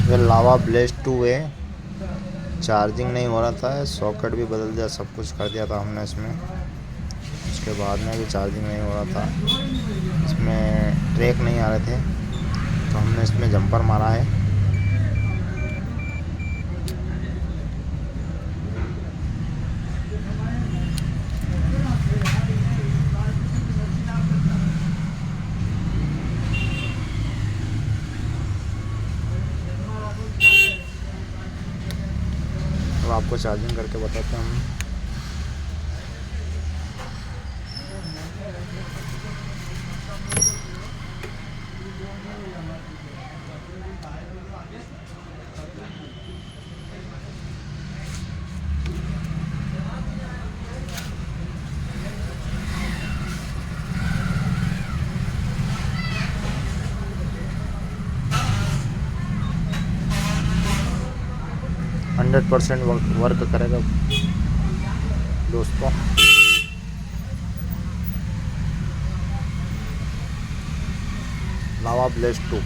ये लावा ब्लेज 2 है। चार्जिंग नहीं हो रहा था, सॉकेट भी बदल दिया, सब कुछ कर दिया था हमने इसमें। उसके बाद में भी चार्जिंग नहीं हो रहा था, इसमें ट्रैक नहीं आ रहे थे, तो हमने इसमें जंपर मारा है। अब आपको चार्जिंग करके बताते हैं हम। 100% वर्क करेगा दोस्तों। लावा ब्लेज 2।